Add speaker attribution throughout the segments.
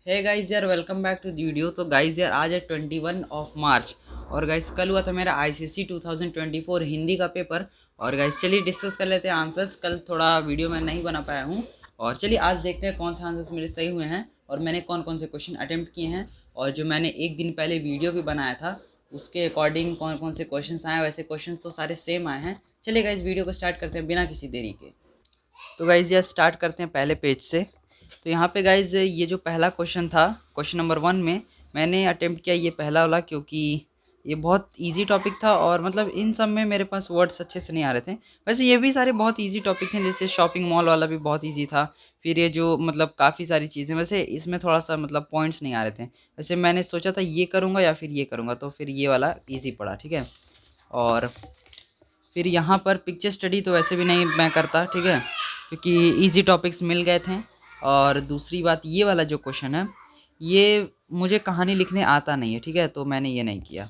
Speaker 1: हे guys यार, welcome back to the video. तो guys यार, आज है 21 मार्च और गाइस कल हुआ था मेरा आईसीएसई 2024 हिंदी का पेपर। और गाइस चलिए डिस्कस कर लेते हैं आंसर्स। कल थोड़ा वीडियो मैं नहीं बना पाया हूँ और चलिए आज देखते हैं कौन से आंसर्स मेरे सही हुए हैं और मैंने कौन कौन से क्वेश्चन अटेम्प्ट किए हैं। और जो मैंने एक दिन पहले वीडियो भी बनाया था उसके अकॉर्डिंग कौन कौन से क्वेश्चन आए, वैसे क्वेश्चन तो सारे सेम आए हैं। चलिए गाइस वीडियो को स्टार्ट करते हैं बिना किसी देरी के। तो गाइज यार स्टार्ट करते हैं पहले पेज से। तो यहाँ पे गाइज ये जो पहला क्वेश्चन था, क्वेश्चन नंबर 1 में मैंने अटेम्प्ट किया ये पहला वाला, क्योंकि ये बहुत इजी टॉपिक था और मतलब इन सब में मेरे पास वर्ड्स अच्छे से नहीं आ रहे थे। वैसे ये भी सारे बहुत इजी टॉपिक थे, जैसे शॉपिंग मॉल वाला भी बहुत इजी था। फिर ये जो मतलब काफ़ी सारी चीज़ें, वैसे इसमें थोड़ा सा मतलब पॉइंट्स नहीं आ रहे थे। वैसे मैंने सोचा था ये करूँगा या फिर ये करूँगा, तो फिर ये वाला ईजी पड़ा, ठीक है। और फिर यहाँ पर पिक्चर स्टडी तो वैसे भी नहीं मैं करता, ठीक है, क्योंकि इजी टॉपिक्स मिल गए थे। और दूसरी बात, ये वाला जो क्वेश्चन है ये मुझे कहानी लिखने आता नहीं है, ठीक है, तो मैंने ये नहीं किया।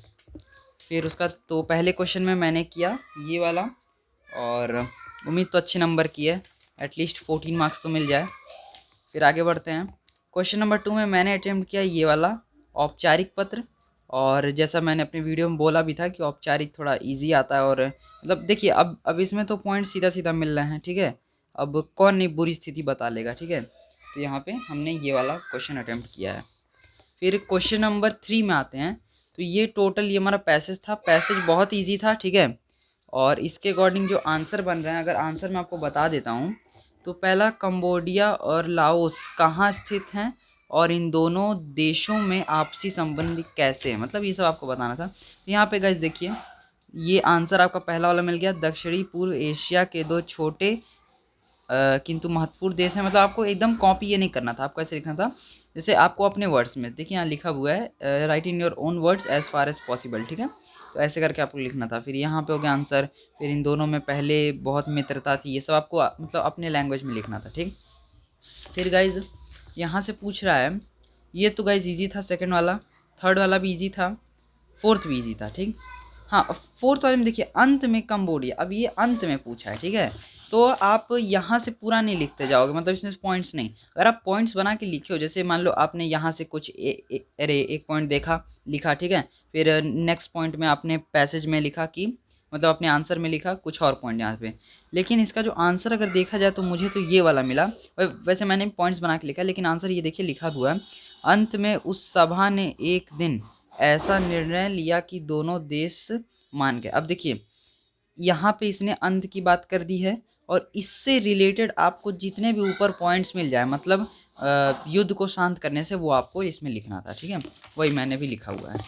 Speaker 1: फिर उसका तो पहले क्वेश्चन में मैंने किया ये वाला और उम्मीद तो अच्छे नंबर की है, एटलीस्ट 14 मार्क्स तो मिल जाए। फिर आगे बढ़ते हैं। क्वेश्चन नंबर 2 में मैंने अटेम्प्ट किया ये वाला, औपचारिक पत्र। और जैसा मैंने अपने वीडियो में बोला भी था कि औपचारिक थोड़ा इजी आता है और मतलब देखिए अब इसमें तो पॉइंट सीधा सीधा मिल रहे हैं, ठीक है। अब कौन नहीं बुरी स्थिति बता लेगा, ठीक है। तो यहाँ पे हमने ये वाला क्वेश्चन अटेम्प्ट किया है। फिर क्वेश्चन नंबर 3 में आते हैं। तो ये टोटल ये हमारा पैसेज था, पैसेज बहुत ईजी था, ठीक है। और इसके अकॉर्डिंग जो आंसर बन रहे हैं, अगर आंसर मैं आपको बता देता हूँ तो पहला, कंबोडिया और लाओस कहाँ स्थित हैं और इन दोनों देशों में आपसी संबंध कैसे हैं, मतलब ये सब आपको बताना था। तो यहाँ पे गाइस देखिए, ये आंसर आपका पहला वाला मिल गया। दक्षिणी पूर्व एशिया के दो छोटे किंतु महत्वपूर्ण देश है। मतलब आपको एकदम कॉपी ये नहीं करना था, आपको ऐसे लिखना था जैसे आपको अपने वर्ड्स में, देखिए यहाँ लिखा हुआ है write in your own words as far as possible, ठीक है। तो ऐसे करके आपको लिखना था। फिर यहाँ पे हो गया आंसर। फिर इन दोनों में पहले बहुत मित्रता थी, ये सब आपको मतलब अपने लैंग्वेज में लिखना था, ठीक। फिर गाइज यहाँ से पूछ रहा है, ये तो गाइज इजी था सेकंड वाला, थर्ड वाला भी इजी था, फोर्थ भी इजी था, ठीक। हाँ, फोर्थ वाले में देखिए अंत में कंबोडिया, अब ये अंत में पूछा है, ठीक है। तो आप यहाँ से पूरा नहीं लिखते जाओगे, मतलब इसमें पॉइंट्स नहीं। अगर आप पॉइंट्स बना के लिखे हो, जैसे मान लो आपने यहाँ से कुछ अरे एक पॉइंट देखा लिखा, ठीक है। फिर नेक्स्ट पॉइंट में आपने पैसेज में लिखा कि मतलब अपने आंसर में लिखा कुछ और पॉइंट यहाँ पे। लेकिन इसका जो आंसर अगर देखा जाए तो मुझे तो ये वाला मिला। वैसे मैंने पॉइंट्स बना के लिखा, लेकिन आंसर ये देखिए लिखा हुआ है, अंत में उस सभा ने एक दिन ऐसा निर्णय लिया कि दोनों देश मान गए। अब देखिए यहाँ पे इसने अंत की बात कर दी है और इससे रिलेटेड आपको जितने भी ऊपर पॉइंट्स मिल जाए, मतलब युद्ध को शांत करने से, वो आपको इसमें लिखना था, ठीक है। वही मैंने भी लिखा हुआ है।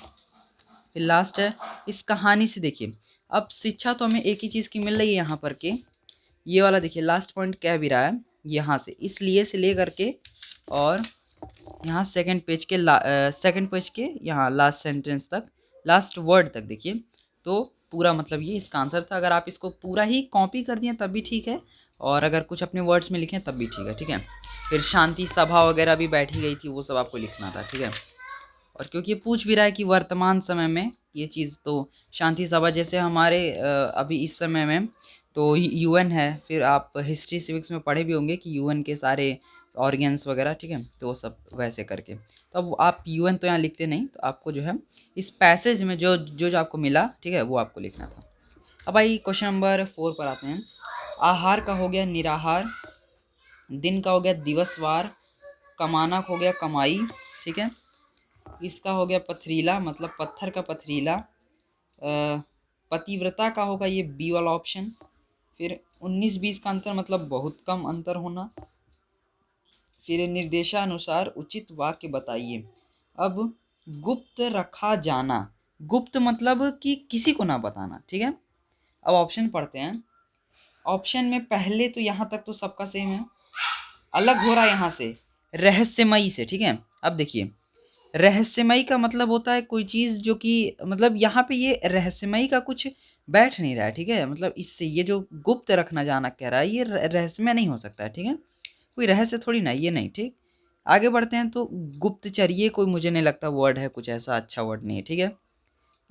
Speaker 1: फिर लास्ट है, इस कहानी से देखिए, अब शिक्षा तो हमें एक ही चीज़ की मिल रही है यहाँ पर के, ये वाला देखिए लास्ट पॉइंट कह भी रहा है यहाँ से, इसलिए से ले करके और यहाँ सेकंड पेज के यहाँ लास्ट सेंटेंस तक, लास्ट वर्ड तक देखिए। तो पूरा मतलब ये इसका आंसर था। अगर आप इसको पूरा ही कॉपी कर दिए तब भी ठीक है, और अगर कुछ अपने वर्ड्स में लिखें तब भी ठीक है, ठीक है। फिर शांति सभा वगैरह भी बैठी गई थी, वो सब आपको लिखना था, ठीक है। और क्योंकि ये पूछ भी रहा है कि वर्तमान समय में ये चीज़, तो शांति सभा जैसे हमारे अभी इस समय में तो यूएन है। फिर आप हिस्ट्री सिविक्स में पढ़े भी होंगे कि यूएन के सारे ऑर्गेन्स वगैरह, ठीक है, तो वो सब वैसे करके। तो अब आप यूएन तो यहाँ लिखते नहीं, तो आपको जो है इस पैसेज में जो आपको मिला, ठीक है, वो आपको लिखना था। अब भाई क्वेश्चन नंबर 4 पर आते हैं। आहार का हो गया निराहार, दिन का हो गया दिवसवार, कमाना का हो गया कमाई, ठीक है। इसका हो गया पथरीला, मतलब पत्थर का पथरीला। पतिव्रता का होगा ये बी वाला ऑप्शन। फिर 19-20 का अंतर मतलब बहुत कम अंतर होना। फिर निर्देशानुसार उचित वाक्य बताइए। अब गुप्त रखा जाना, गुप्त मतलब कि किसी को ना बताना, ठीक है। अब ऑप्शन पढ़ते हैं। ऑप्शन में पहले तो यहाँ तक तो सबका सेम है, अलग हो रहा है यहाँ से रहस्यमयी से, ठीक है। अब देखिए रहस्यमयी का मतलब होता है कोई चीज़ जो कि मतलब यहाँ पे ये रहस्यमयी का कुछ बैठ नहीं रहा है, ठीक है। मतलब इससे ये जो गुप्त रखना जाना कह रहा है, ये रहस्यमय नहीं हो सकता है, ठीक है। कोई रहस्य थोड़ी ना, ये नहीं, ठीक। आगे बढ़ते हैं। तो गुप्तचर्य कोई मुझे नहीं लगता वर्ड है, कुछ ऐसा अच्छा वर्ड नहीं है, ठीक है।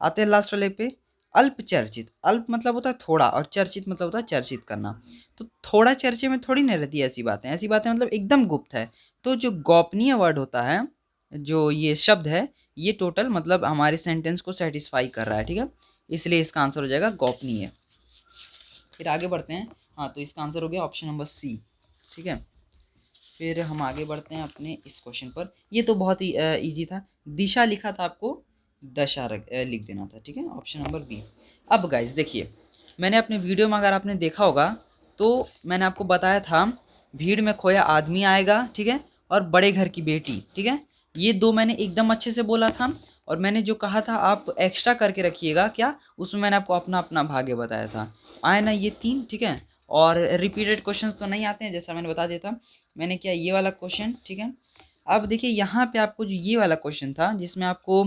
Speaker 1: आते हैं लास्ट वाले पे, अल्प चर्चित। अल्प मतलब होता है थोड़ा और चर्चित मतलब होता है चर्चित करना। तो थोड़ा चर्चे में थोड़ी नहीं रहती ऐसी बातें, ऐसी बातें मतलब एकदम गुप्त है। तो जो गोपनीय वर्ड होता है जो ये शब्द है ये टोटल मतलब हमारे सेंटेंस को सेटिस्फाई कर रहा है, ठीक है, इसलिए इसका आंसर हो जाएगा गोपनीय। फिर आगे बढ़ते हैं। हाँ, तो इसका आंसर हो गया ऑप्शन नंबर सी, ठीक है। फिर हम आगे बढ़ते हैं अपने इस क्वेश्चन पर। ये तो बहुत ही इजी था, दिशा लिखा था, आपको दशा लिख देना था, ठीक है, ऑप्शन नंबर बी। अब गाइस देखिए, मैंने अपने वीडियो में अगर आपने देखा होगा तो मैंने आपको बताया था भीड़ में खोया आदमी आएगा, ठीक है, और बड़े घर की बेटी, ठीक है, ये दो मैंने एकदम अच्छे से बोला था। और मैंने जो कहा था आप एक्स्ट्रा करके रखिएगा क्या, उसमें मैंने आपको अपना अपना भाग्य बताया था। आए ना ये तीन, ठीक है। और रिपीटेड क्वेश्चंस तो नहीं आते हैं, जैसा मैंने बता दिया था। मैंने किया ये वाला क्वेश्चन, ठीक है। अब देखिए यहाँ पे आपको जो ये वाला क्वेश्चन था जिसमें आपको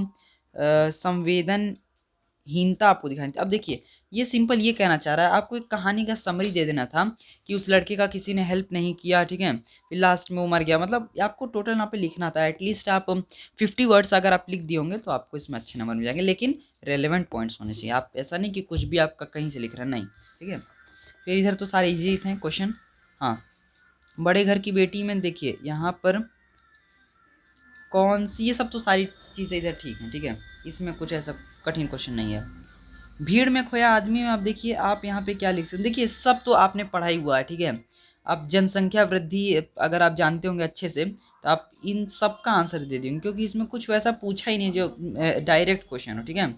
Speaker 1: संवेदनहीनता आपको दिखानी थी। अब देखिए ये सिंपल ये कहना चाह रहा है, आपको एक कहानी का समरी दे देना था कि उस लड़के का किसी ने हेल्प नहीं किया, ठीक है, फिर लास्ट में वो मर गया। मतलब आपको टोटल यहाँ पे लिखना था, एटलीस्ट आप 50 वर्ड्स अगर आप लिख दिए होंगे तो आपको इसमें अच्छे नंबर मिल जाएंगे, लेकिन रेलेवेंट पॉइंट्स होने चाहिए। आप ऐसा नहीं कि कुछ भी आपका कहीं से लिख रहा है, नहीं, ठीक है। फिर इधर तो सारे इजी थे क्वेश्चन। हाँ, बड़े घर की बेटी में देखिए यहाँ पर कौन सी, ये सब तो सारी चीज़ें इधर ठीक हैं, ठीक है, इसमें कुछ ऐसा कठिन क्वेश्चन नहीं है। भीड़ में खोया आदमी में आप देखिए, आप यहाँ पे क्या लिख सकते हैं, देखिए सब तो आपने पढ़ा ही हुआ है, ठीक है। आप जनसंख्या वृद्धि अगर आप जानते होंगे अच्छे से तो आप इन सब का आंसर दे देंगे, क्योंकि इसमें कुछ वैसा पूछा ही नहीं जो डायरेक्ट क्वेश्चन हो, ठीक है।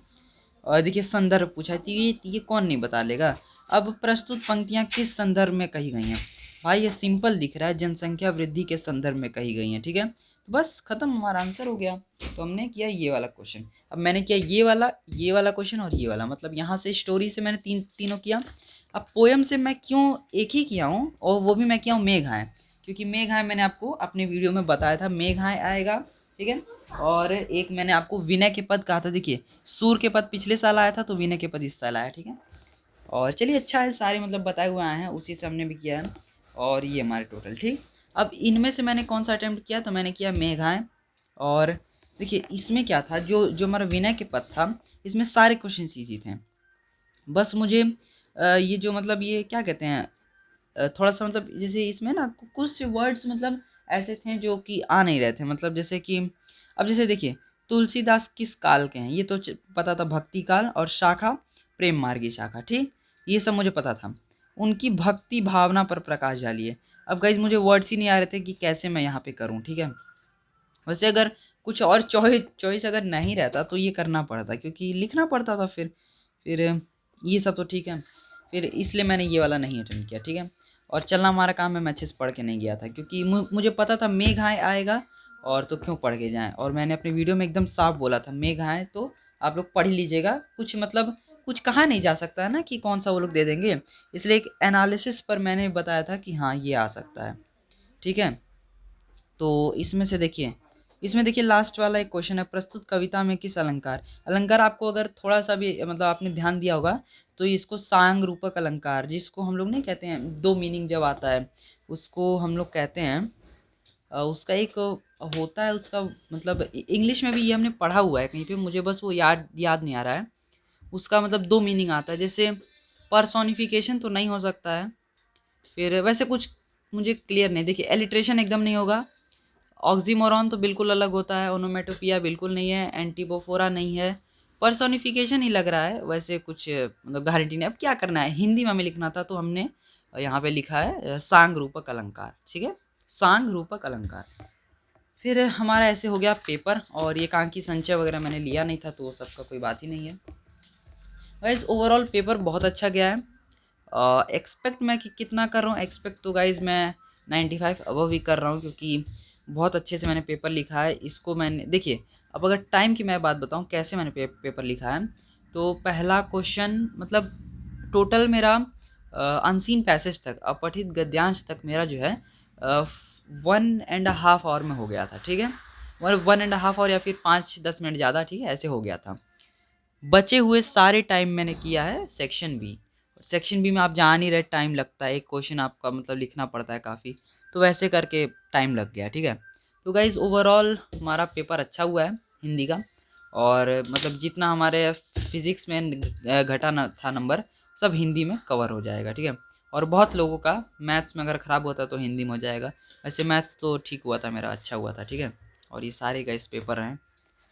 Speaker 1: और देखिए संदर्भ पूछा है, तो ये कौन नहीं बता लेगा। अब प्रस्तुत पंक्तियाँ किस संदर्भ में कही गई हैं, भाई ये सिंपल दिख रहा है, जनसंख्या वृद्धि के संदर्भ में कही गई हैं, ठीक है। तो बस खत्म, हमारा आंसर हो गया। तो हमने किया ये वाला क्वेश्चन। अब मैंने किया ये वाला क्वेश्चन और ये वाला, मतलब यहाँ से स्टोरी से मैंने तीनों किया। अब पोयम से मैं क्यों एक ही किया हूँ, और वो भी मैं किया हूँ मेघाएं, क्योंकि मेघाएं मैंने आपको अपने वीडियो में बताया था, मेघाएं आएगा, ठीक है। और एक मैंने आपको विनय के पद कहा था, देखिए सूर के पद पिछले साल आया था तो विनय के पद इस साल आया, ठीक है। और चलिए अच्छा है, सारे मतलब बताए हुए आए हैं, उसी से हमने भी किया है। और ये हमारे टोटल, ठीक। अब इनमें से मैंने कौन सा अटेम्प्ट किया, तो मैंने किया मेघाएं। और देखिए इसमें क्या था, जो जो हमारा विनय के पद था, इसमें सारे क्वेश्चन ईजी थे। बस मुझे ये जो मतलब ये क्या कहते हैं, थोड़ा सा मतलब जैसे इसमें ना कुछ वर्ड्स मतलब ऐसे थे जो कि आ नहीं रहे थे, मतलब जैसे कि अब जैसे देखिए तुलसीदास किस काल के हैं, ये तो पता था, भक्ति काल, और शाखा प्रेम मार्गी शाखा, ठीक, ये सब मुझे पता था। उनकी भक्ति भावना पर प्रकाश डालिए। अब गाइज मुझे वर्ड्स ही नहीं आ रहे थे कि कैसे मैं यहाँ पे करूँ, ठीक है। वैसे अगर कुछ और चॉइस अगर नहीं रहता तो ये करना पड़ता, क्योंकि लिखना पड़ता था फिर ये सब तो ठीक है। फिर इसलिए मैंने ये वाला नहीं अटेंड किया, ठीक है। और चलना हमारा काम है, मैं अच्छे से पढ़ के नहीं गया था, क्योंकि मुझे पता था मेघ आएगा, और तो क्यों पढ़ के जाएं। और मैंने अपने वीडियो में एकदम साफ बोला था मेघ आए तो आप लोग पढ़ ही लीजिएगा, कुछ मतलब कुछ कहा नहीं जा सकता है ना कि कौन सा वो लोग दे देंगे, इसलिए एक एनालिसिस पर मैंने बताया था कि हाँ ये आ सकता है, ठीक है। तो इसमें से देखिए, इसमें देखिए लास्ट वाला एक क्वेश्चन है, प्रस्तुत कविता में किस अलंकार, अलंकार आपको अगर थोड़ा सा भी मतलब आपने ध्यान दिया होगा तो इसको सांग रूपक अलंकार, जिसको हम लोग नहीं कहते हैं, दो मीनिंग जब आता है उसको हम लोग कहते हैं, उसका एक होता है उसका मतलब इंग्लिश में भी ये हमने पढ़ा हुआ है कहीं पे, मुझे बस वो याद याद नहीं आ रहा है। उसका मतलब दो मीनिंग आता है, जैसे पर्सोनिफिकेशन तो नहीं हो सकता है, फिर वैसे कुछ मुझे क्लियर नहीं, देखिए एलिट्रेशन एकदम नहीं होगा, ऑक्सीमोरॉन तो बिल्कुल अलग होता है, ओनोमेटोपिया बिल्कुल नहीं है, एंटीबोफोरा नहीं है, पर्सोनिफिकेशन ही लग रहा है, वैसे कुछ मतलब गारंटी नहीं। अब क्या करना है, हिंदी में हमें लिखना था तो हमने यहाँ पे लिखा है सांग रूपक अलंकार, ठीक है, सांग रूपक अलंकार। फिर हमारा ऐसे हो गया पेपर, और ये कांकी संचय वगैरह मैंने लिया नहीं था तो वो सबका कोई बात ही नहीं है। गाइज ओवरऑल पेपर बहुत अच्छा गया है। एक्सपेक्ट मैं कि कितना कर रहा हूँ, एक्सपेक्ट तो गाइज मैं 95 अबव ही कर रहा हूँ, क्योंकि बहुत अच्छे से मैंने पेपर लिखा है। इसको मैंने देखिए, अब अगर टाइम की मैं बात बताऊँ कैसे मैंने पेपर लिखा है, तो पहला क्वेश्चन मतलब टोटल मेरा अनसीन पैसेज तक, अपठित गद्यांश तक मेरा जो है 1.5 आवर में हो गया था, ठीक है, 1.5 आवर या फिर 5-10 मिनट ज़्यादा, ठीक है, ऐसे हो गया था। बचे हुए सारे टाइम मैंने किया है सेक्शन बी। सेक्शन बी में आप जान ही रहे टाइम लगता है, एक क्वेश्चन आपका मतलब लिखना पड़ता है काफ़ी, तो वैसे करके टाइम लग गया, ठीक है। तो गाइज़ ओवरऑल हमारा पेपर अच्छा हुआ है हिंदी का, और मतलब जितना हमारे फिज़िक्स में घटा न था नंबर, सब हिंदी में कवर हो जाएगा, ठीक है। और बहुत लोगों का मैथ्स में अगर ख़राब होता तो हिंदी में हो जाएगा, वैसे मैथ्स तो ठीक हुआ था मेरा, अच्छा हुआ था, ठीक है। और ये सारे गाइस पेपर हैं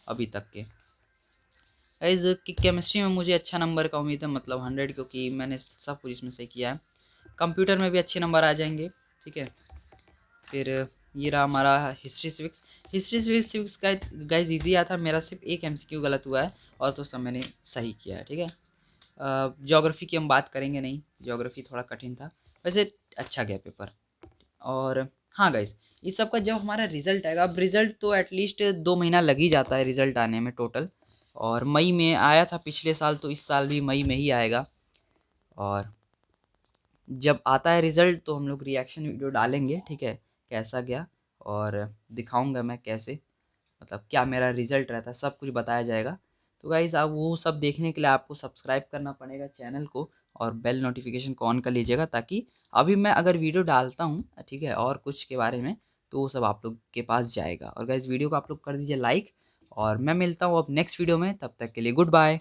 Speaker 1: अभी तक के। गाइस कि केमिस्ट्री में मुझे अच्छा नंबर का उम्मीद है, मतलब 100, क्योंकि मैंने सब कुछ इसमें से किया है। कंप्यूटर में भी अच्छे नंबर आ जाएंगे, ठीक है। फिर ये रहा हमारा हिस्ट्री सिविक्स। हिस्ट्री सिविक्स का गाइस ईजी आया था, मेरा सिर्फ एक एमसीक्यू गलत हुआ है और तो सब मैंने सही किया है, ठीक है। ज्योग्राफी की हम बात करेंगे नहीं, ज्योग्राफी थोड़ा कठिन था, वैसे अच्छा गया पेपर। और हाँ गाइस, इस सब का जब हमारा रिजल्ट आएगा, अब रिजल्ट तो एटलीस्ट 2 महीना लग ही जाता है रिजल्ट आने में टोटल, और मई में आया था पिछले साल, तो इस साल भी मई में ही आएगा। और जब आता है रिजल्ट तो हम लोग रिएक्शन वीडियो डालेंगे, ठीक है, कैसा गया, और दिखाऊंगा मैं कैसे, मतलब क्या मेरा रिजल्ट रहता है, सब कुछ बताया जाएगा। तो गाइज़ आप वो सब देखने के लिए आपको सब्सक्राइब करना पड़ेगा चैनल को, और बेल नोटिफिकेशन को ऑन कर लीजिएगा, ताकि अभी मैं अगर वीडियो डालता हूँ, ठीक है, और कुछ के बारे में, तो वो सब आप लोग के पास जाएगा। और गाइज़ वीडियो को आप लोग कर दीजिए लाइक, और मैं मिलता हूँ अब नेक्स्ट वीडियो में, तब तक के लिए गुड बाय।